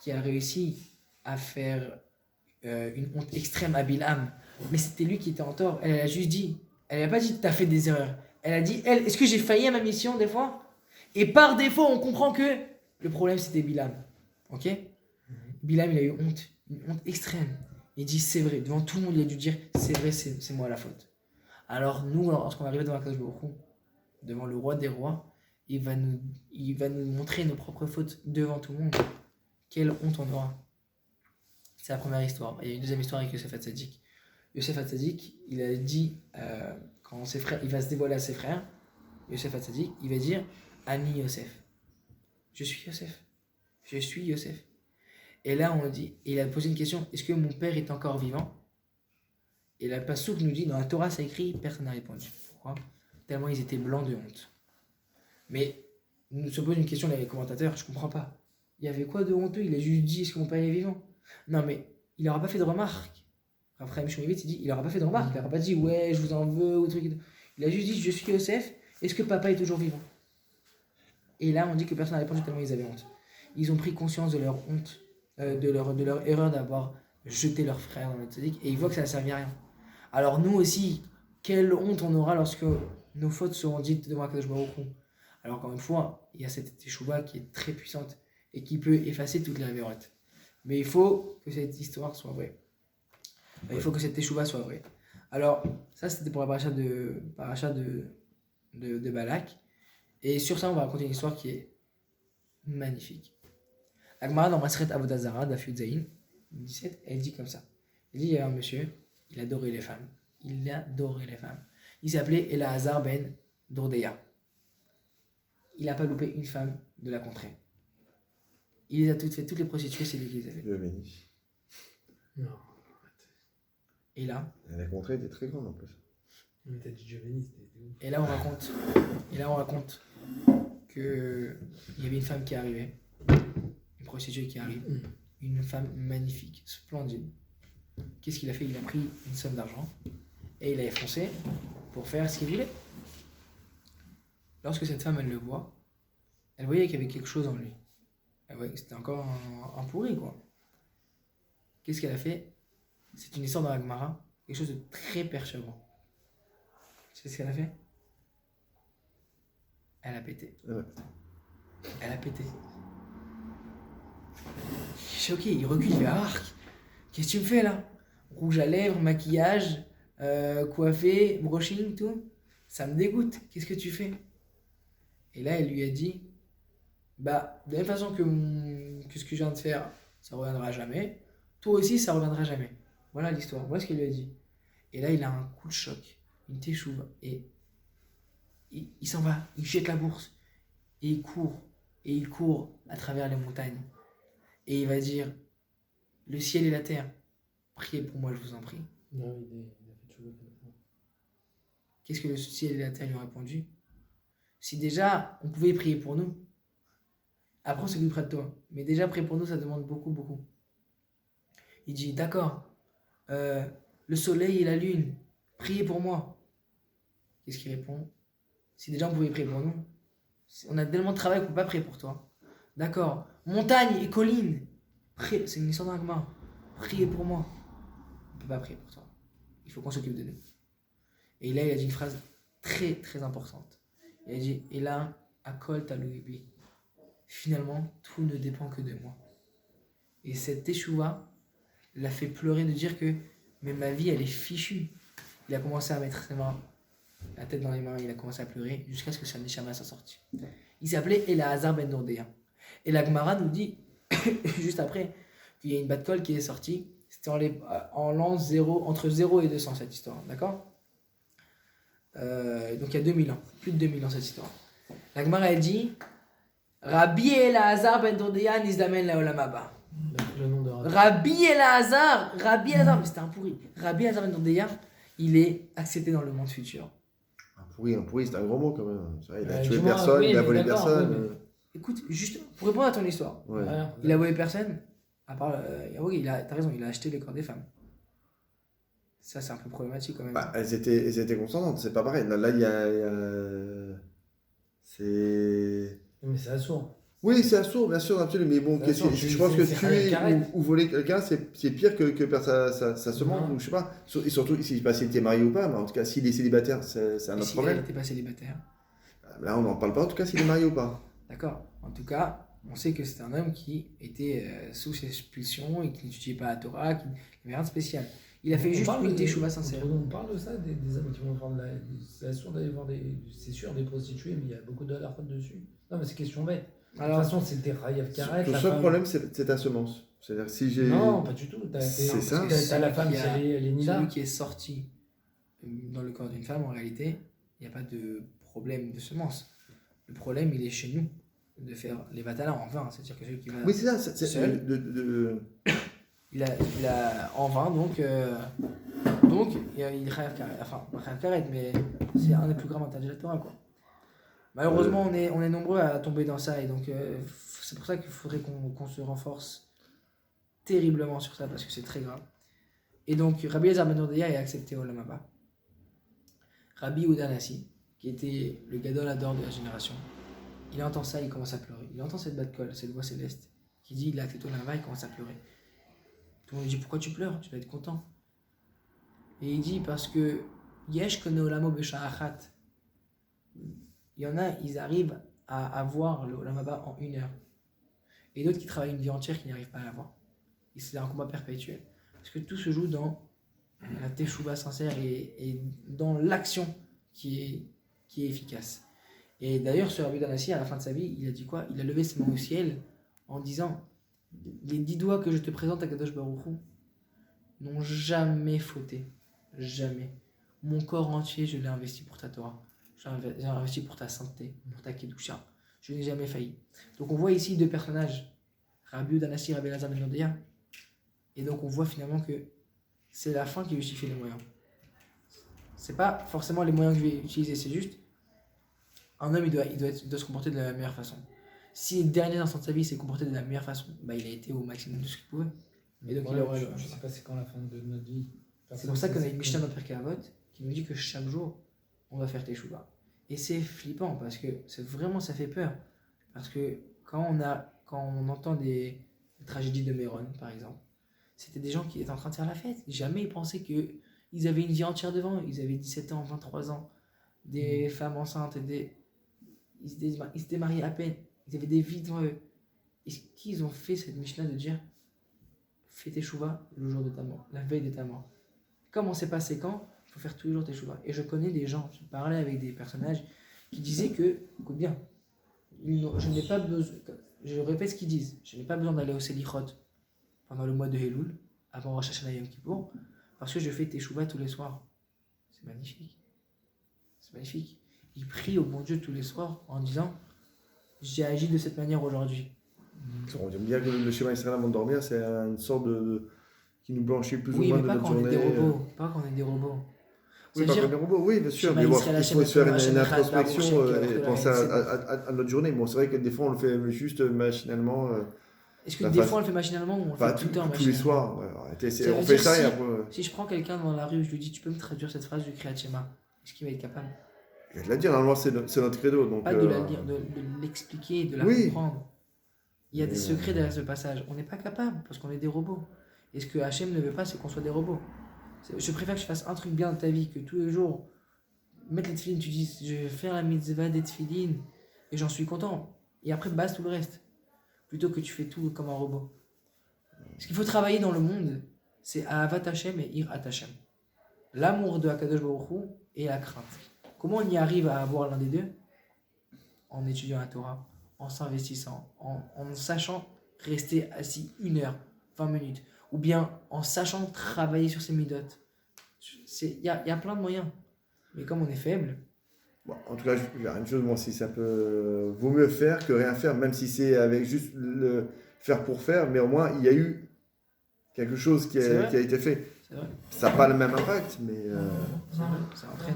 qui a réussi à faire une honte extrême à Bilam, mais c'était lui qui était en tort, elle a juste dit, elle n'a pas dit, t'as fait des erreurs. Elle a dit, est-ce que j'ai failli à ma mission des fois? Et par défaut, on comprend que le problème c'était Bilam. Ok? Bilam, il a eu honte, une honte extrême. Il dit, c'est vrai, devant tout le monde, il a dû dire, c'est vrai, c'est moi la faute. Alors nous, lorsqu'on va arriver devant Akadosh Baruch Hu, devant le roi des rois, il va nous montrer nos propres fautes devant tout le monde. Quelle honte on aura. C'est la première histoire. Il y a une deuxième histoire avec Yosef Hatzadik. Yosef Hatzadik, il a dit, quand ses frères, il va se dévoiler à ses frères, Yosef Hatzadik, il va dire, Ani Yosef. Je suis Yosef. Je suis Yosef. Et là, on dit, il a posé une question, est-ce que mon père est encore vivant? Et la Passouk nous dit, dans la Torah, ça écrit, personne n'a répondu. Pourquoi? Tellement ils étaient blancs de honte. Mais, nous se pose une question, les commentateurs, je comprends pas. Il y avait quoi de honteux? Il a juste dit, est-ce que mon père est vivant? Non, mais il n'aura pas fait de remarque. Raphaël Mishmoevitz, il dit, il n'aura pas fait de remarque. Il n'aura pas dit, ouais, je vous en veux, ou truc. Il a juste dit, je suis Yosef, est-ce que papa est toujours vivant? Et là, on dit que personne n'a répondu tellement ils avaient honte. Ils ont pris conscience de leur honte, de leur erreur d'avoir jeté leur frère dans le tzaddik, et ils voient que ça ne servait à rien. Alors nous aussi, quelle honte on aura lorsque nos fautes seront dites devant Akadosh Baruch Hu. Alors encore une fois, il y a cette teshuva qui est très puissante et qui peut effacer toutes les avérotes. Mais il faut que cette histoire soit vraie. Il faut que cette teshuva soit vraie. Alors, ça c'était pour la paracha de Balak. Et sur ça, on va raconter une histoire qui est magnifique. La Gemara dans Masret Avodah Zarah, Daf Yud Zayin, 17, elle dit comme ça. Elle dit, il y a un monsieur, il adorait les femmes. Il adorait les femmes. Il s'appelait Elahazar ben Dordeya. Il n'a pas loupé une femme de la contrée. Il les a toutes faites, toutes les prostituées, c'est lui qui les a fait. Dieu béni. Non. Et là, La contrée était très grande en plus. Mais t'as dit Dieu béni, c'était ouf. et là on raconte que il y avait une femme qui est arrivée, une prostituée qui arrive, une femme magnifique, splendide. Qu'est-ce qu'il a fait? Il a pris une somme d'argent et il a foncé pour faire ce qu'il voulait. Lorsque cette femme, elle le voit, elle voyait qu'il y avait quelque chose en lui. Elle voyait que c'était encore un pourri, quoi. Qu'est-ce qu'elle a fait? C'est une histoire dans la Gemara, quelque chose de très perturbant. Tu sais ce qu'elle a fait? Elle a pété. Ouais. Elle a pété. Je suis choqué, il recule, il fait Arc, qu'est-ce que tu me fais là? Rouge à lèvres, maquillage, coiffé, brushing, tout. Ça me dégoûte, qu'est-ce que tu fais? Et là, elle lui a dit, bah, de la même façon que ce que je viens de faire, ça reviendra jamais, toi aussi, ça reviendra jamais. Voilà l'histoire, voilà ce qu'elle lui a dit. Et là, il a un coup de choc, une teshuva, et il s'en va, il jette la bourse, et il court à travers les montagnes. Et il va dire, le ciel et la terre, priez pour moi, je vous en prie. Non, il a fait toujours comme ça. Qu'est-ce que le ciel et la terre lui ont répondu? Si déjà, on pouvait prier pour nous, après on s'occupera de toi. Mais déjà, prier pour nous, ça demande beaucoup, beaucoup. Il dit, d'accord, le soleil et la lune, priez pour moi. Qu'est-ce qu'il répond? Si déjà on pouvait prier pour nous, on a tellement de travail qu'on ne peut pas prier pour toi. D'accord, montagne et collines, c'est une histoire d'un Gemara. Priez pour moi. On ne peut pas prier pour toi. Il faut qu'on s'occupe de nous. Et là, il a dit une phrase très, très importante. Il a dit, et là, Akol Talouibi. Finalement, tout ne dépend que de moi. Et cette teshuva l'a fait pleurer de dire que, mais ma vie, elle est fichue. Il a commencé à mettre ses mains, la tête dans les mains, il a commencé à pleurer jusqu'à ce que sa neshama soit sortie. Il s'appelait Elahazar ben Dordeya. Et la Gemara nous dit, juste après, qu'il y a une bat kol qui est sortie. C'était en l'an 0, entre 0 et 200, cette histoire, d'accord? Donc il y a 2000 ans, plus de 2000 ans cette histoire. La Gemara elle dit Rabbi Elahazar ben Dordeya nizdamen laolam haba. Le nom de Rabbi Elahazar, mais c'était un pourri. Rabbi Elahazar ben Dordeya, il est accepté dans le monde futur. Un pourri, c'est un gros mot quand même. Il a tué dis-moi, personne, oui, il a mais volé d'accord, personne. oui, Écoute, juste pour répondre à ton histoire, Ouais. Voilà. il a volé personne, à part, oui, t'as raison, il a acheté les corps des femmes. Ça, c'est un peu problématique quand même. Bah, elles étaient consentantes, c'est pas pareil. Là, il y a... C'est... Mais c'est assourd. Oui, c'est assourd, bien sûr, absolument. Mais bon, je pense que c'est tuer carré. ou voler quelqu'un, c'est pire que perdre sa semence, Non. ou je sais pas. Et surtout, je sais pas s'il était marié ou pas, mais en tout cas, s'il est célibataire, c'est un Et autre si problème. elle n'était pas célibataire. Là, on n'en parle pas, en tout cas, s'il est marié ou pas. D'accord. En tout cas, on sait que c'était un homme qui était sous ses expulsions et qui n'étudiait pas la Torah, qui n'avait rien de spécial. Il a fait juste une teshuva sincère. On parle de ça, des hommes qui vont voir c'est assourd d'aller voir c'est sûr, des prostituées, mais il y a beaucoup de halachot dessus. Non, mais c'est question bête. De Alors, toute façon, c'était Rayav Karet. Le seul problème, c'est ta semence. C'est-à-dire que si j'ai... Non, pas du tout. C'est ça. T'as la femme, c'est les Nida. celui qui est sorti dans le corps d'une femme, en réalité, il n'y a pas de problème de semence. Le problème, il est chez nous, de faire les batalas en vain. C'est-à-dire que celui qui va... Oui, c'est ça. Seul. Il a en vain, donc il rêve carré, enfin, rêve carré, mais c'est un des plus grands interdits de la Torah, quoi. Malheureusement, on est nombreux à tomber dans ça, et donc c'est pour ça qu'il faudrait qu'on se renforce terriblement sur ça, parce que c'est très grave. Et donc, Rabbi Elazar ben Dordeya est accepté au Olam Haba. Rabbi Yehuda Nassi, qui était le Gadol Hador de la génération, il entend ça, il commence à pleurer. Il entend cette Bat-Kol, cette voix céleste, qui dit, il a Této Lava, il commence à pleurer. Tout le monde lui dit, pourquoi tu pleures? Tu dois être content. Et il dit, parce que Yesh Kone Olamo Besha'achat. Il y en a, ils arrivent à avoir le Olam Haba en 1 heure. Et d'autres qui travaillent une vie entière qui n'y arrivent pas à l'avoir. Et c'est un combat perpétuel. Parce que tout se joue dans la teshuva sincère et dans l'action qui est efficace. Et d'ailleurs, ce Rabbi Danassi, à la fin de sa vie, il a dit quoi? Il a levé ses mains au ciel en disant, les 10 doigts que je te présente à Kadosh Baruch Hu n'ont jamais fauté. Jamais. Mon corps entier, je l'ai investi pour ta Torah. J'ai investi pour ta sainteté, pour ta Kedusha. Je n'ai jamais failli. Donc on voit ici 2 personnages, Rabbi Danassi et Rabbi Elazar ben Yodéa. Et donc on voit finalement que c'est la fin qui justifie les moyens. C'est pas forcément les moyens que je vais utiliser, c'est juste un homme il doit se comporter de la meilleure façon. Si les derniers instants de sa vie s'est comporté de la meilleure façon, bah, il a été au maximum de ce qu'il pouvait. Et donc je sais pas c'est quand la fin de notre vie. C'est pour ça qu'on a une Mishnah dans Pirkei Avot qui nous dit que chaque jour on va faire teshuva. Et c'est flippant parce que ça fait peur. Parce que quand on entend des tragédies de Méron par exemple, c'était des gens qui étaient en train de faire la fête. Jamais ils pensaient qu'ils avaient une vie entière devant. Ils avaient 17 ans, 23 ans, des femmes enceintes, ils s'étaient mariés à peine. Ils avaient des vies devant eux. Est-ce qu'ils ont fait cette Mishnah de dire fais tes chouvas le jour de ta mort, la veille de ta mort? Comme on sait pas c'est quand, il faut faire tous les jours tes chouvas. Et je connais des gens, je parlais avec des personnages qui disaient que, écoute bien, je n'ai pas besoin, je répète ce qu'ils disent, je n'ai pas besoin d'aller au Selichot pendant le mois de Elul, avant Rosh Hashanah Yom Kippour, parce que je fais tes chouvas tous les soirs. C'est magnifique. C'est magnifique. Ils prient au bon Dieu tous les soirs en disant j'ai agi de cette manière aujourd'hui. On dit bien que le schéma Israël avant de dormir, c'est une sorte de qui nous blanchit plus ou moins de notre journée. Pas quand on est des robots. Oui, pas comme des robots, oui, bien sûr. Mais bon, il faut se faire une introspection et penser à notre journée. Bon, c'est vrai que des fois, on le fait juste machinalement. Est-ce que des fois, on le fait machinalement ou on le fait tout le temps tous les soirs. Ouais. On fait ça et après. Si je prends quelqu'un dans la rue, je lui dis tu peux me traduire cette phrase du Kriyat Shema, est-ce qu'il va être capable? Il va te la dire, normalement, c'est notre credo. Donc, pas de la dire, de l'expliquer, de la comprendre. Il y a des secrets derrière ce passage. On n'est pas capable parce qu'on est des robots. Et ce que Hachem ne veut pas, c'est qu'on soit des robots. Je préfère que je fasse un truc bien dans ta vie, que tous les jours, mettre les tefilines, tu dis je vais faire la mitzvah des tefilines et j'en suis content. Et après, base tout le reste. Plutôt que tu fais tout comme un robot. Ce qu'il faut travailler dans le monde, c'est Ahavat Hachem et Irat Hachem. L'amour de Hakadosh Baruch Hu et la crainte. Comment on y arrive à avoir l'un des deux? En étudiant la Torah, en s'investissant, en sachant rester assis 1 heure, 20 minutes, ou bien en sachant travailler sur ses midotes. Il y a plein de moyens. Mais comme on est faible... Bon, en tout cas, il y a une chose, moi, si ça peut... Vaut mieux faire que rien faire, même si c'est avec juste le faire pour faire, mais au moins, il y a eu quelque chose qui a été fait. C'est vrai. Ça n'a pas le même impact, mais... C'est vrai, ça entraîne.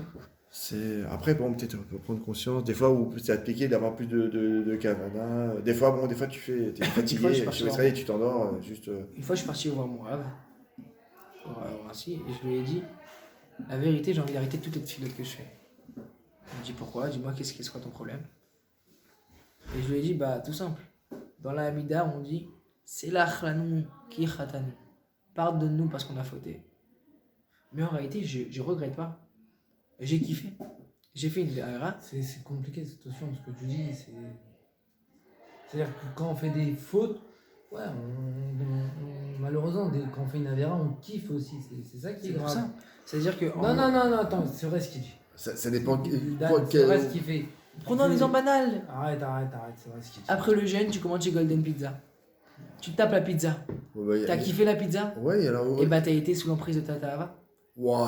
Après, bon, peut-être on peut prendre conscience, des fois où c'est appliqué d'avoir plus de kavana. Des fois, tu es fatigué, tu t'endors. Juste... Une fois, je suis parti voir mon Rav, ainsi, et je lui ai dit, la vérité, j'ai envie d'arrêter toutes les filotes que je fais. Il me dit pourquoi, dis-moi qu'est-ce quoi ton problème. Et je lui ai dit, bah tout simple. Dans la Hamida, on dit, c'est l'achlanou qui khatanu. Pardonne-nous parce qu'on a fauté. Mais en réalité, je regrette pas. J'ai kiffé. J'ai fait une VARA. C'est compliqué cette notion, ce que tu dis. C'est-à-dire que quand on fait des fautes, ouais, malheureusement, quand on fait une Avera, on kiffe aussi. C'est ça qui est grave. Ça. C'est-à-dire que. Non, attends, c'est vrai ce qu'il dit. Ça dépend. C'est vrai ce qu'il fait. Prenons un exemple banal. Arrête, c'est vrai ce qu'il dit. Après le jeûne, tu commandes chez Golden Pizza. Tu tapes la pizza. T'as kiffé la pizza? Ouais, alors. Et bah t'as été sous l'emprise de ta Tahava. Wow.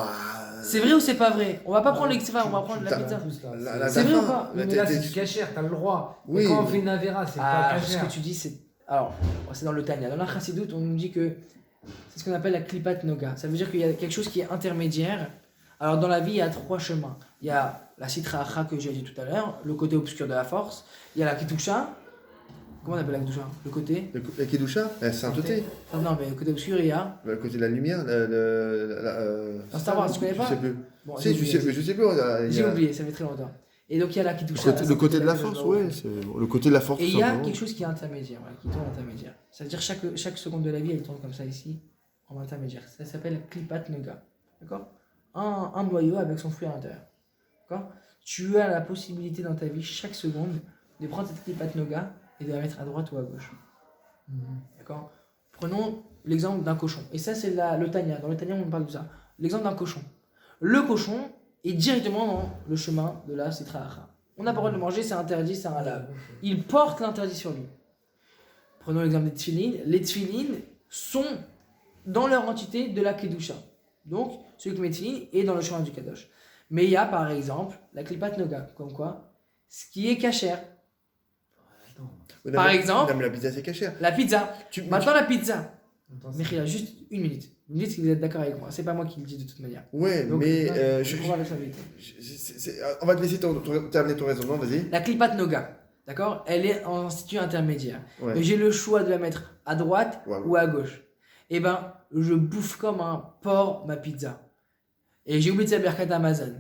C'est vrai ou c'est pas vrai? On va pas prendre l'extra, on va prendre la pizza. C'est vrai ou pas? Mais là, c'est du cachère, t'as le droit. Oui. Et quand on fait une Avera, c'est pas cachère. Ce que tu dis, c'est. Alors, c'est dans le Tanya. Dans la Chassidoute, on nous dit que c'est ce qu'on appelle la Klipat Noga. Ça veut dire qu'il y a quelque chose qui est intermédiaire. Alors, dans la vie, il y a 3 chemins. Il y a la Sitra Acha que j'ai dit tout à l'heure, le côté obscur de la force. Il y a la Kedusha. Comment on appelle la Kedusha? Le côté. La Kedusha? La sainteté. Non, mais le côté obscur, il y a. Le côté de la lumière. Dans Star Wars, tu connais pas? Je sais plus. Bon, si, je sais plus. J'ai oublié, ça fait très longtemps. Et donc il y a la Kedusha. Le côté de la force, ouais. C'est le côté de la force. Et tout il y a simplement. quelque chose qui est intermédiaire, voilà, qui tourne intermédiaire. C'est-à-dire chaque seconde de la vie, elle tourne comme ça ici, en intermédiaire. Ça s'appelle Klipat Noga. D'accord, un noyau avec son fruit à l'intérieur. D'accord. Tu as la possibilité dans ta vie, chaque seconde, de prendre cette Klipat Noga et de la mettre à droite ou à gauche. D'accord. Prenons l'exemple d'un cochon. Et ça, c'est le Tanya. Dans le Tanya, on parle de ça. L'exemple d'un cochon. Le cochon est directement dans le chemin de la Sitra Achra. On n'a pas le droit de le manger, c'est interdit, c'est un halal. Il porte l'interdit sur lui. Prenons l'exemple des tefilines. Les tefilines sont dans leur entité de la Kedusha. Donc, celui qui met tefilines est dans le chemin du Kadosh. Mais il y a par exemple la Klipat Noga, comme quoi, ce qui est cachère. Oui, Par exemple- non, mais la pizza, c'est cachère. La pizza. Maintenant, la pizza. Attends, Mais il y a juste une minute. Vous me dites si vous êtes d'accord avec moi. C'est pas moi qui le dis de toute manière. Ouais, Donc, mais je prends la responsabilité. on va te laisser terminer ton raisonnement, vas-y. La Klipat Noga, d'accord, elle est en institut intermédiaire. Ouais. Mais j'ai le choix de la mettre à droite Ouais. ou à gauche. Et ben, je bouffe comme un porc ma pizza. Et j'ai oublié de savoir Birkat Amazon.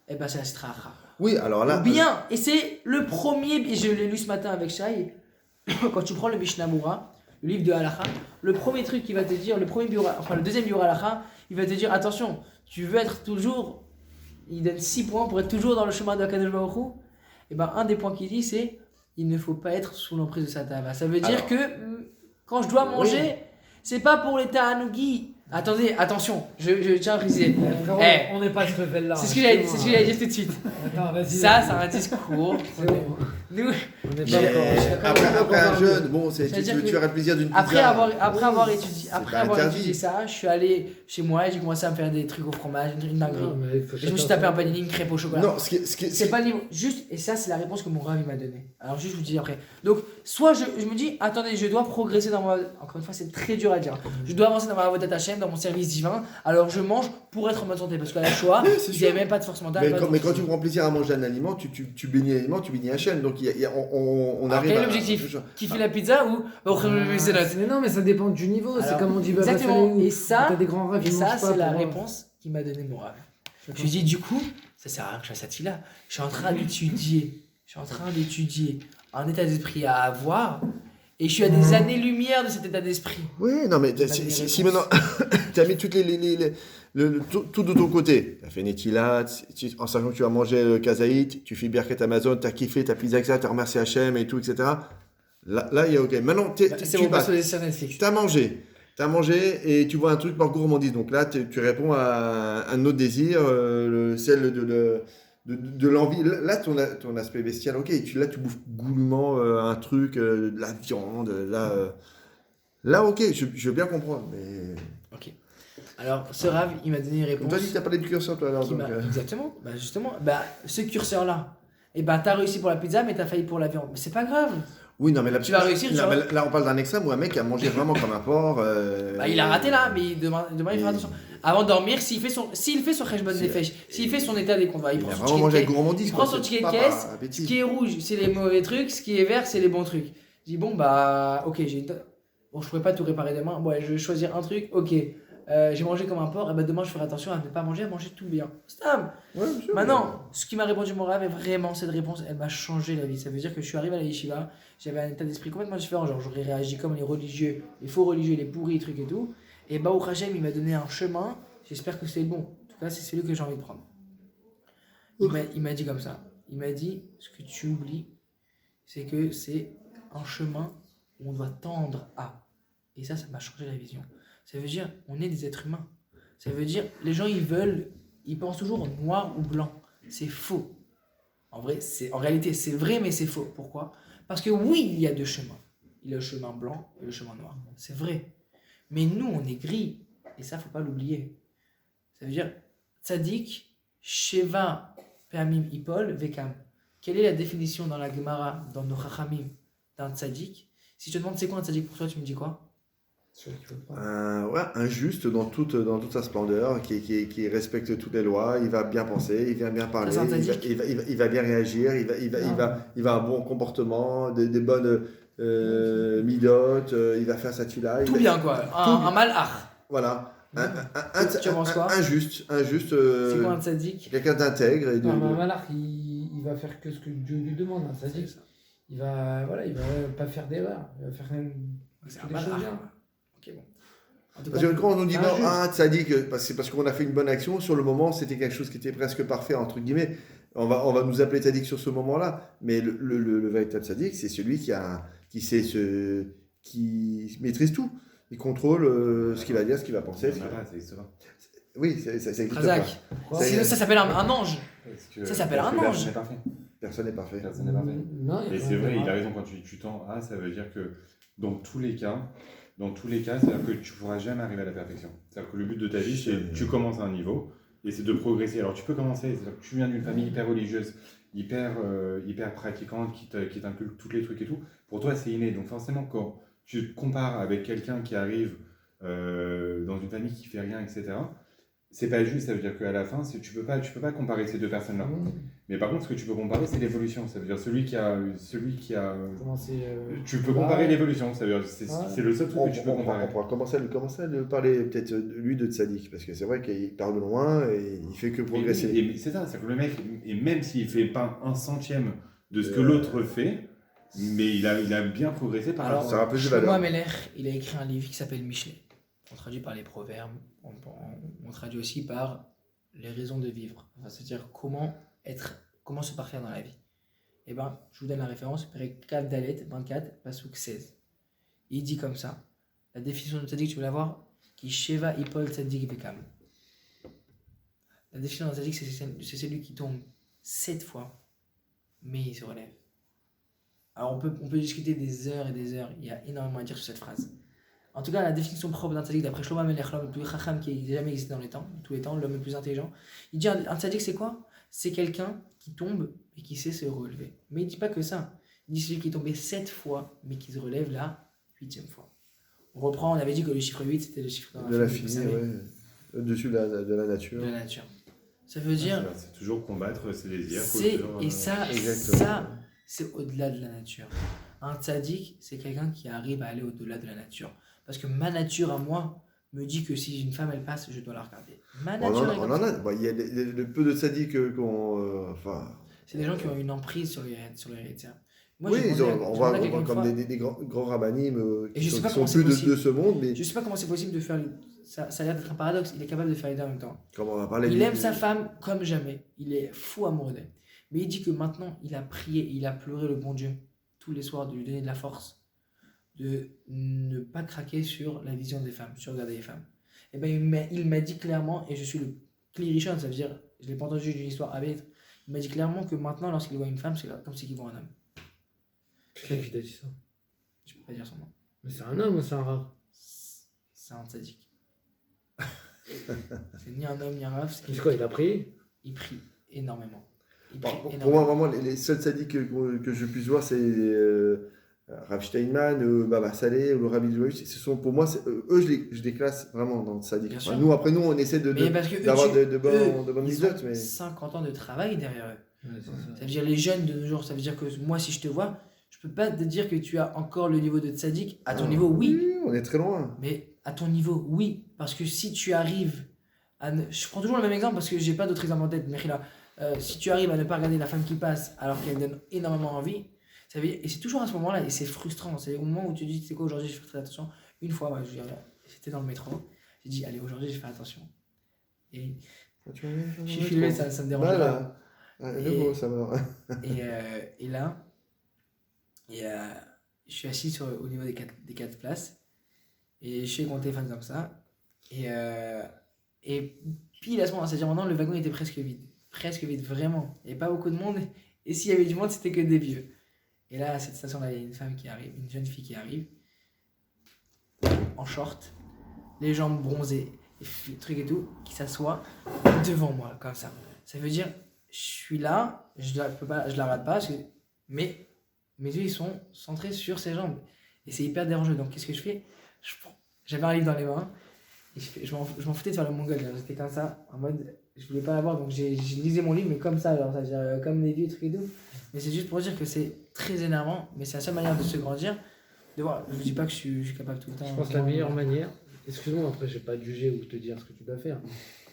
Et ben, c'est la Sitra Achra. Oui, alors là. Bien, et c'est le premier, et je l'ai lu ce matin avec Shai, quand tu prends le Mishnah Moura, le livre de Halacha, le premier truc qui va te dire, le deuxième Biur Halacha, il va te dire attention, tu veux être toujours, il donne 6 points pour être toujours dans le chemin de Akadosh Baruch Hu. Et ben un des points qu'il dit c'est il ne faut pas être sous l'emprise de Satava. Ça veut dire Alors, que quand je dois manger, oui. c'est pas pour les Ta'anougi. Attendez, attention, je tiens à préciser. Frérot, Eh, on n'est pas ce level là. c'est ce que j'allais dire tout de suite. Attends, vas-y. Ça, vas-y. c'est un discours. C'est bon. Nous, On n'est Mais, pas encore. après un jeune, bon, C'est-à-dire tu que auras le plaisir d'une pizza. après avoir étudié, c'est après pas avoir interdit. étudié ça, je suis allé chez moi et j'ai commencé à me faire des trucs au fromage, une dinguerie. Non, mais faut Et je me suis chacun tapé un son- panini, une crêpe au chocolat. Non, C'est pas le niveau. Juste, et ça, c'est la réponse que mon rave il m'a donnée. Alors, juste, je vous dis après. Donc, soit je me dis, attendez, je dois progresser dans ma. Encore une fois, c'est très dur à dire. Je dois avancer dans ma Avodat Hashem, dans mon service divin. Alors, je mange pour être en bonne santé. Parce qu'à la Shoah, Oui, c'est il n'y sûr. avait même pas de force mentale. Mais pas de quand, mais force quand tu prends plaisir à manger un aliment, tu bénis l'aliment, tu bénis Hachem. Donc on Alors, arrive quel est à. l'objectif Kiffer la pizza ou. Mais non, mais ça dépend du niveau. C'est Alors, comme on dit Baba exactement. Saleh, Et ça, t'as des grands rêves, Et ils ça, mangent pas c'est la pour- réponse qu'il m'a donné mon rave. Je Chacun lui ai dit, du coup, ça sert à rien que je fasse cette fille-là. Je suis en train d'étudier. Je suis en train d'étudier un état d'esprit à avoir. Et je suis à des années-lumière de cet état d'esprit. Oui, non, mais si maintenant tu as mis toutes tout de ton côté, tu as fait Netilat, en sachant que tu vas manger le kazaït, tu fais Birkat Amazon, tu as kiffé ta pizza, etc., tu as remercié Hachem et tout, etc. Là, il y a OK. Maintenant, C'est tu mon passes. personnage sur Netflix. T'as mangé et tu vois un truc par gourmandise. Donc là, tu réponds à un autre désir, celle de l'envie. Là, ton aspect bestial, OK. Là, tu bouffes goulûment un truc, de la viande. Là, OK, je veux bien comprendre. Mais Ok. Alors, ce rave, il m'a donné une comme réponse. toi, tu as parlé du curseur, toi, alors. qui Donc, m'a- Exactement. Bah, justement, ce curseur-là, et bah, t'as réussi pour la pizza, mais t'as failli pour la viande. Mais c'est pas grave. Oui, non, mais là, Tu vas réussir, tu là, vois. mais là, on parle d'un extrême où un mec a mangé vraiment comme un porc. Bah, il a raté là, mais demain il fera Et- attention. Avant de dormir, s'il fait son Kheshbon C'est- Nefesh, s'il fait son état des comptes, il Il prend a son vraiment ticket mangé de avec caisse. gourmandise. Il quoi. prend son C'est ticket de pas caisse, par appétit. Ce qui est rouge, c'est les mauvais trucs, ce qui est vert, c'est les bons trucs. Je dis bon bah ok, bon je pourrais pas tout réparer demain. Bon, allez, je vais choisir un truc. Ok, j'ai mangé comme un porc. Et bah demain je ferai attention à ne pas manger, à manger tout bien. Stop. Ouais, bien sûr. Maintenant, ce qui m'a répondu mon rêve, est vraiment cette réponse, elle m'a changé la vie. Ça veut dire que je suis arrivé à la yeshiva, j'avais un état d'esprit complètement différent. Genre j'aurais réagi comme les religieux, les faux religieux, les pourris, trucs et tout. Et bah au Hachem, il m'a donné un chemin. J'espère que c'est le bon. En tout cas, c'est celui que j'ai envie de prendre. Il m'a dit comme ça. Il m'a dit, ce que tu oublies, c'est que c'est un chemin où on doit tendre à. Et ça m'a changé la vision. Ça veut dire, on est des êtres humains. Ça veut dire, les gens, ils pensent toujours noir ou blanc. C'est faux. En réalité, c'est vrai, mais c'est faux. Pourquoi ? Parce que oui, il y a deux chemins. Il y a le chemin blanc et le chemin noir. C'est vrai. Mais nous, on est gris. Et ça, faut pas l'oublier. Ça veut dire, tzaddik, sheva, pe'amim, ipol, vekam. Quelle est la définition dans la Gemara, dans nos chachamim, d'un tzaddik ? Si je te demande c'est quoi un tzaddik pour toi, tu me dis quoi ? Celui qui veut pas. Ouais, un juste dans toute sa splendeur, qui respecte toutes les lois, il va bien penser, il va bien parler, Ça, c'est un tzaddik. il va bien réagir, il va avoir un bon comportement, des bonnes midotes, il va faire sa tula. Tout bien, quoi. Un malach. Voilà. Tu penses quoi Un juste, C'est quoi un tzaddik ? quelqu'un d'intègre. Et Non, mais Malach, il va faire que ce que Dieu lui demande. Un C'est sadique, ça. il va pas faire d'erreur. Il va faire C'est que un des bâtard. choses bien. Ok, bon. En tout Parce que quand on nous dit, Ah, non, juste. sadique, c'est parce qu'on a fait une bonne action, sur le moment, c'était quelque chose qui était presque parfait, entre guillemets. On va nous appeler sadique sur ce moment-là, mais le véritable sadique, c'est celui qui maîtrise tout. Il contrôle ce qu'il va dire, ce qu'il va penser. Ça n'existe pas. Oui, ça existe Razak. pas. Sinon, ça s'appelle un ange. Parce que- Ça s'appelle un parce ange. que Personne n'est parfait. Personne n'est parfait. Personne n'est parfait. Non, Et c'est vrai, il a raison quand tu tends à, ça veut dire que dans tous les cas, c'est-à-dire que tu ne pourras jamais arriver à la perfection. C'est-à-dire que le but de ta vie, c'est que tu commences à un niveau et c'est de progresser. Alors tu peux commencer, c'est-à-dire que tu viens d'une famille hyper religieuse, hyper pratiquante, qui t'inculque tous les trucs et tout. Pour toi, c'est inné. Donc forcément, quand tu te compares avec quelqu'un qui arrive dans une famille qui fait rien, etc., c'est pas juste. Ça veut dire qu'à la fin, tu peux pas comparer ces deux personnes-là. Mais par contre, ce que tu peux comparer, c'est l'évolution. Ça veut dire celui qui a tu peux comparer l'évolution. Ça veut dire c'est le seul truc que tu peux comparer. On pourra commencer à lui parler peut-être lui de sadique, parce que c'est vrai qu'il part de loin et il fait que progresser. Et c'est ça, c'est que le mec, et même s'il fait pas un centième de ce que l'autre fait, mais il a bien progressé par Alors, rapport. Ça a plus de Shlomo valeur. Ameler, il a écrit un livre qui s'appelle Michelet. On traduit par les proverbes, on traduit aussi par les raisons de vivre. Enfin, c'est-à-dire comment se parfaire dans la vie. Et ben, je vous donne la référence, Perek Dalet 24, Pasuk 16. Il dit comme ça, la définition de tzaddik, tu veux la voir? Qui Sheva Ipol Tzaddik Bekam. La définition de tzaddik, c'est celui qui tombe 7 fois, mais il se relève. Alors on peut discuter des heures et des heures, il y a énormément à dire sur cette phrase. En tout cas, la définition propre d'un tzaddik, d'après Shlomo Amelech, l'homme le plus chacham qui ait jamais existé dans tous les temps, l'homme le plus intelligent, il dit un tzaddik c'est quoi? C'est quelqu'un qui tombe et qui sait se relever. Mais il ne dit pas que ça. Il dit celui qui est tombé 7 fois, mais qui se relève la 8e fois. On reprend, on avait dit que le chiffre 8, c'était le chiffre De la fini, fini, vous savez, ouais. Au-dessus de la nature. de la nature. Ça veut dire, C'est toujours combattre ses désirs. exactement. c'est au-delà de la nature. Un tzaddik, c'est quelqu'un qui arrive à aller au-delà de la nature. Parce que ma nature à moi me dit que si une femme elle passe, je dois la regarder. Ma nature est On comme en ça. a. Bon, il y a le peu de sadiques qu'on. C'est des gens qui ont une emprise sur les héritiers. Moi, Oui, j'ai demandé on j'ai voit demandé à quelqu'un une comme fois, des grands rabbinim Et qui je sais sont, pas qui comment sont c'est plus possible. de ce monde, mais je sais pas comment c'est possible de faire. Ça a l'air d'être un paradoxe. Il est capable de faire les deux en même temps. comme on va parler Il aime sa femme comme jamais. Il est fou amoureux d'elle. Mais il dit que maintenant, il a prié, il a pleuré le bon Dieu tous les soirs de lui donner de la force, de ne pas craquer sur la vision des femmes, sur regarder les femmes. Et ben il m'a dit clairement, et je suis le clirichon, ça veut dire, je l'ai pas entendu d'une histoire à bête, il m'a dit clairement que maintenant, lorsqu'il voit une femme, c'est comme s'il voit un homme. Qui t'a dit ça? Je peux pas dire son nom. Mais c'est un homme ou c'est un rat? C'est un tzaddik. C'est ni un homme ni un raf, C'est quoi, il a prié? il prie énormément. Il prie Pour énormément. moi, vraiment, les seuls sadiques que je puisse voir, c'est Rav Steinman, Baba Saleh ou le Rabbi Zouaïch. Ce sont pour moi, eux, je les classe vraiment dans le sadique. Bien Enfin, sûr. nous, après, nous, on essaie Mais parce que eux, d'avoir de eux, bonnes ils misotes. ont Mais 50 ans de travail derrière eux. Ouais, c'est Ça veut dire les jeunes de nos jours, ça veut dire que moi, si je te vois, je peux pas te dire que tu as encore le niveau de tzaddik. À ton niveau, oui. On est très loin. Mais à ton niveau, oui. Parce que si tu arrives à je prends toujours le même exemple parce que j'ai pas d'autres exemples en tête, mais là, si tu arrives à ne pas regarder la femme qui passe alors qu'elle donne énormément envie, ça veut dire, et c'est toujours à ce moment-là, et c'est frustrant, c'est au moment où tu dis, tu sais quoi, aujourd'hui je fais très attention. Une fois, ouais, j'étais dans le métro, j'ai dit, allez, aujourd'hui je fais attention. Et je suis filmé, ça me dérange pas. Voilà. Le mot, ça va. Et là, je suis assis au niveau des quatre places et je suis avec mon téléphone comme ça. Et pile à ce moment, c'est-à-dire maintenant le wagon était presque vide, vraiment. Il n'y avait pas beaucoup de monde. Et s'il y avait du monde, c'était que des vieux. Et là, à cette station-là, il y a une femme qui arrive, une jeune fille qui arrive, en short, les jambes bronzées, les trucs et tout, qui s'assoit devant moi, comme ça. Ça veut dire, je suis là, je la rate pas, mais mes yeux ils sont centrés sur ses jambes. Et c'est hyper dérangeant. Donc qu'est-ce que je fais? J'avais un livre dans les mains, et je m'en foutais de faire le mongol. J'étais comme ça, en mode, je voulais pas l'avoir, donc j'ai lisé mon livre, mais comme ça, alors, ça veut dire, comme des vieux trucs et tout. Mais c'est juste pour dire que c'est très énervant, mais c'est la seule manière de se grandir. De voir, je vous dis pas que je suis capable tout le temps. Je pense que la meilleure manière, excuse-moi, après, je vais pas te juger ou te dire ce que tu dois faire,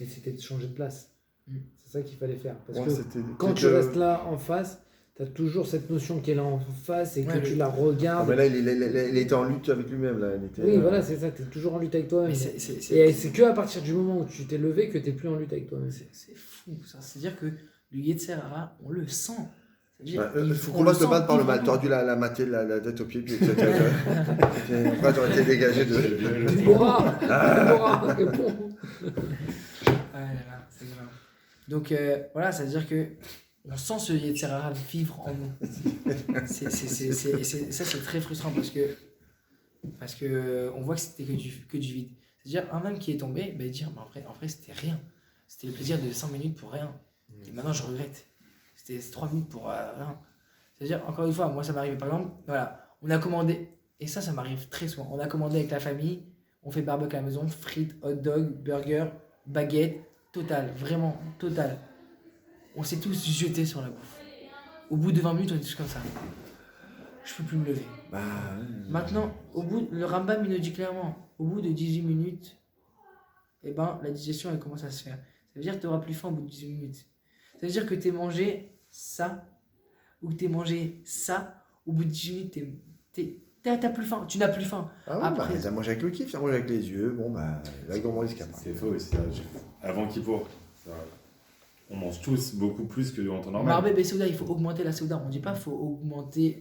mais c'était de changer de place. C'est ça qu'il fallait faire. Parce Ouais, que c'était- quand tu restes là en face, tu as toujours cette notion qu'elle est en face et que Ouais, tu mais- la Ah, regardes. mais là, il était en lutte avec lui-même. Là. Il était, Oui, voilà, c'est ça, tu es toujours en lutte avec toi-même. Mais Et c'est que à partir du moment où tu t'es levé que tu n'es plus en lutte avec toi-même. c'est fou, ça. C'est-à-dire que le Yetzirah, on le sent. C'est-à-dire, Ouais, il faut on combattre le sent mal par le mal. vivement. Tordu la maté, la tête aux pieds, puis après, t'aurais été dégagé de. Déborah Déborah, réponds. Ah là là, c'est grave. Donc voilà, c'est-à-dire que on sent ce Yetzirah vivre en nous. Ça, c'est très frustrant parce que on voit que c'était que du vide. C'est-à-dire, un homme qui est tombé, bah, dire, mais en vrai, c'était rien. C'était le plaisir de 5 minutes pour rien. Et maintenant, je regrette. C'était 3 minutes pour rien. C'est-à-dire, encore une fois, moi, ça m'arrive par exemple, voilà, on a commandé, et ça m'arrive très souvent, on a commandé avec la famille, on fait barbecue à la maison, frites, hot dog, burger, baguette, total, vraiment, total. On s'est tous jetés sur la bouffe. Au bout de 20 minutes, on est tous comme ça. Je peux plus me lever. Bah, Maintenant, le Rambam, il nous dit clairement, au bout de 18 minutes, eh ben, la digestion, elle commence à se faire. Ça veut dire que tu n'auras plus faim au bout de 18 minutes. Ça veut dire que tu as mangé ça, ou que tu as mangé ça, au bout de 18 minutes, t'as plus faim, tu n'as plus faim. ah ouais, Après- bah, t'as mangé avec le kiff, t'as mangé avec les yeux. Bon, bah, la gourmandise capable. C'est faux aussi. Ça. Avant Kippour, on mange tous beaucoup plus qu'en temps normal. Marbé Souda, il faut augmenter la Souda. On dit pas qu'il faut augmenter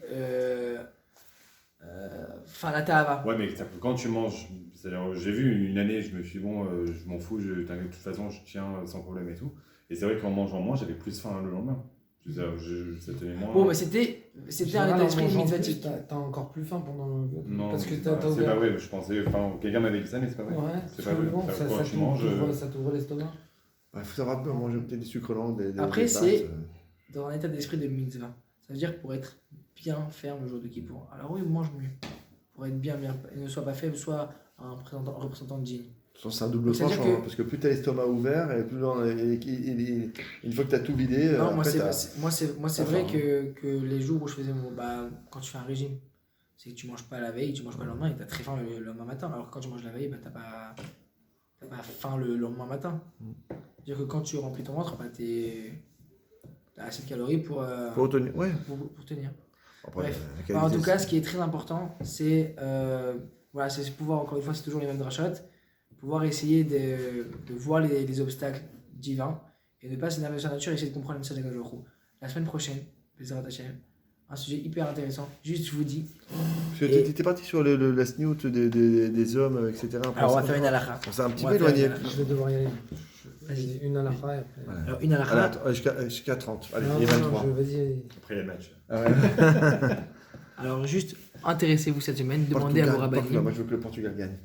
la Tahava. Ouais, mais quand tu manges, c'est-à-dire, j'ai vu une année, je me suis dit, bon, je m'en fous, de toute façon, je tiens sans problème et tout. Et c'est vrai qu'en mangeant moins, j'avais plus faim le lendemain. Ça tenait moins. Bon, mais c'était un état d'esprit mitzvatique. T'as encore plus faim pendant le. Non, Parce que c'est t'as pas vrai. Je pensais, quelqu'un m'avait dit ça, mais c'est pas vrai. Ouais, C'est pas vrai. bon, Quand tu manges. ça t'ouvre l'estomac. Il faut savoir manger peut-être des sucres lents. Après, des c'est- pâtes, Dans un état d'esprit de mitzvah. Ça veut dire pour être bien ferme le jour de Kippour. Alors oui, mange mieux. Pour être bien, et ne sois pas faible, sois un représentant digne. C'est un double C'est-à-dire tranchant, que- hein, parce que plus t'as l'estomac ouvert, et plus une fois que t'as tout vidé, Non, moi après, c'est Enfin, vrai que les jours où je faisais quand tu fais un régime, c'est que tu manges pas la veille, tu manges pas le lendemain et t'as très faim le lendemain matin. Alors que quand tu manges la veille, t'as pas faim le lendemain matin. C'est-à-dire que quand tu remplis ton ventre, t'as assez de calories pour retenir. Ouais. pour tenir. Après, Bref. la qualité, En tout cas, ce qui est très important, c'est pouvoir, encore une fois, c'est toujours les mêmes drachotes, pouvoir essayer de voir les obstacles divins et ne pas s'énerver sur la nature et essayer de comprendre le message de Akadosh Baruch Hu. La semaine prochaine, Bezrat Hashem, un sujet hyper intéressant. Juste, je vous dis. Parce que Et- t'étais parti sur la sniout des hommes, etc. Alors, on va faire une halakha. On s'est un petit On peu va faire éloigné. une Je vais devoir y aller. Vas-y. Une à la fin et après. Voilà. Alors, une halakha. Allez, attends, jusqu'à 30. Allez, Non, il est non, 23. vas-y, allez. Après les matchs. Ah ouais. Alors, juste, intéressez-vous cette semaine, demandez à vos Portugal, rabbinim moi, je veux que le Portugal gagne.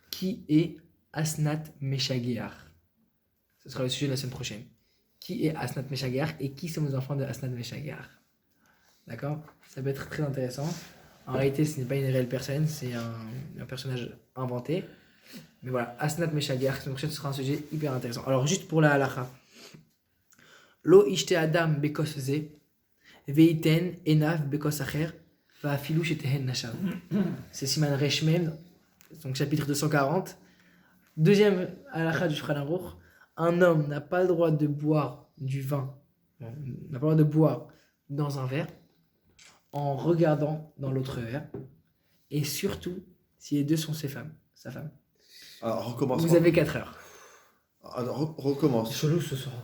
qui est Asnat Meshagear. Ce sera le sujet de la semaine prochaine. Qui est Asnat Meshagear et qui sont les enfants de Asnat Meshagear. D'accord? Ça peut être très intéressant. En réalité, ce n'est pas une réelle personne, c'est un personnage inventé. Mais voilà, Asnat Meshagear, la semaine prochaine, ce sera un sujet hyper intéressant. Alors, juste pour la halakha. Lo ishte adam bekos ze, veiten enav bekos acher, va afilou shetehen nasham. C'est Siman Reshmem, donc chapitre 240. Deuxième halakha du Shulchan Aruch. Un homme n'a pas le droit de boire du vin, n'a pas le droit de boire dans un verre en regardant dans l'autre verre. Et surtout, si les deux sont sa femme. Alors, recommence. Vous avez 4 heures. Alors, C'est recommence. chelou ce soir.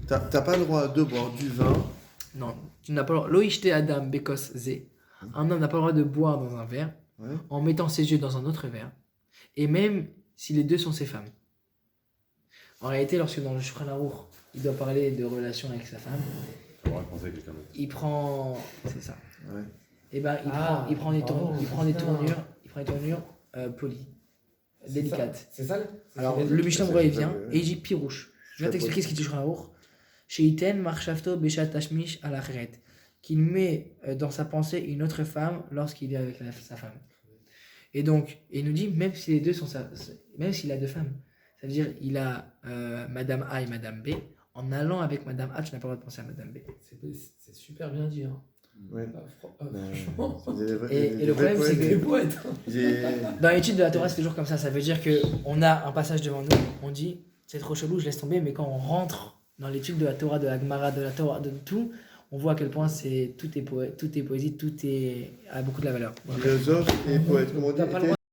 T'as pas le droit de boire du vin. Non, tu n'as pas le droit. Loïchte Adam Bekos Ze. Un homme n'a pas le droit de boire dans un verre Ouais. en mettant ses yeux dans un autre verre. Et même si les deux sont ses femmes. En réalité, lorsque dans le Shulchan Aruch, il doit parler de relation avec sa femme, On va penser à quelqu'un d'autre. il prend. C'est ça. Ouais. Et ben, il prend des tournures polies, délicates. C'est ça Alors, c'est- le Mishnah c'est- Brura, il c'est- vient et il dit pirouche. Je vais C'est t'expliquer ce qu'il dit sur la roue. Sheiten marchavto beshat tashmish al acheret. Qu'il met dans sa pensée une autre femme lorsqu'il est avec sa femme. Et donc, il nous dit, même si les deux sont même s'il a deux femmes, ça veut dire il a Madame A et Madame B. En allant avec Madame A, tu n'as pas le droit de penser à Madame B. C'est super bien dit. Hein. Ouais. Franchement. Et le problème, c'est que- C'est poète. Dans l'étude de la Torah, c'est toujours comme ça. Ça veut dire qu'on a un passage devant nous, on dit c'est trop chelou, je laisse tomber, mais quand on rentre dans l'étude de la Torah, de la Gemara, de la Torah, de tout, on voit à quel point tout est poésie, a beaucoup de la valeur. Philosophe et poète, comment on dit T'as pas le droit